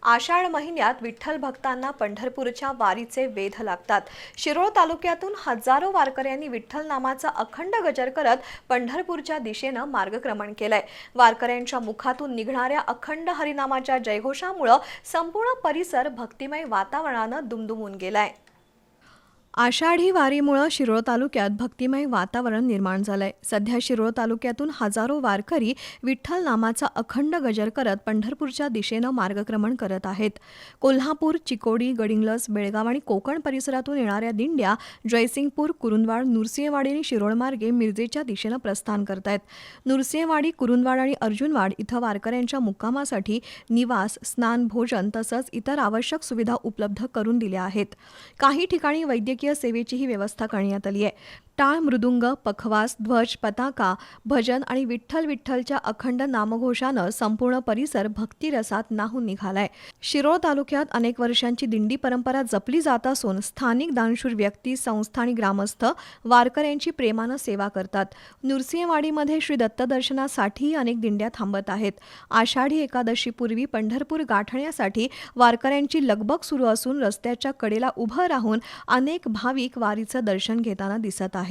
आषाढ महिन्यात विठ्ठल भक्तांना पंढरपूरच्या वारीचे वेध लागतात। शिरोळ तालुक्यातून हजारो वारकऱ्यांनी विठ्ठल नामाचा अखंड गजर करत पंढरपूरच्या दिशेने मार्गक्रमण केलंय। वारकऱ्यांच्या मुखातून निघणाऱ्या अखंड हरिनामाच्या जयघोषामुळे संपूर्ण परिसर भक्तिमय वातावरणाने दुमदुमून गेलाय। आषाढी वारीमुळे शिरोळ तालुक्यात भक्तिमय वातावरण निर्माण झालंय। सध्या शिरोळ तालुक्यातून हजारो वारकरी विठ्ठल नामाचा अखंड गजर करत पंढरपूरच्या दिशेने मार्गक्रमण करत आहेत। कोल्हापूर, चिकोडी, गडिंग्लज, बेळगाव आणि कोकण परिसरातून येणाऱ्या दिंड्या जयसिंगपूर, कुरुंदवाड, नुरसिंहवाडी आणि शिरोळ मार्गे मिरजेच्या दिशेने प्रस्थान करतायत। नुरसिंहवाडी, कुरुंदवाड आणि अर्जुनवाड इथं वारकऱ्यांच्या मुक्कामासाठी निवास, स्नान, भोजन तसंच इतर आवश्यक सुविधा उपलब्ध करून दिल्या आहेत। काही ठिकाणी वैद्यकीय सेवेचीही व्यवस्था करण्यात आली आहे। टाळ, मृदुंग, पखवाज, ध्वज, पताका, भजन आणि विठ्ठल विठ्ठलच्या अखंड नामघोषानं संपूर्ण परिसर भक्तिरसात न्हाऊन निघालाय। शिरोळ तालुक्यात अनेक वर्षांची दिंडी परंपरा जपली जात असून स्थानिक दानशूर व्यक्ती, संस्था आणि ग्रामस्थ वारकऱ्यांची प्रेमानं सेवा करतात। नुरसिंहवाडीमध्ये श्री दत्त दर्शनासाठी अनेक दिंड्या थांबत आहेत। आषाढी एकादशीपूर्वी पंढरपूर गाठण्यासाठी वारकऱ्यांची लगबग सुरू असून रस्त्याच्या कडेला उभं राहून अनेक भाविक वारीचं दर्शन घेताना दिसत आहेत।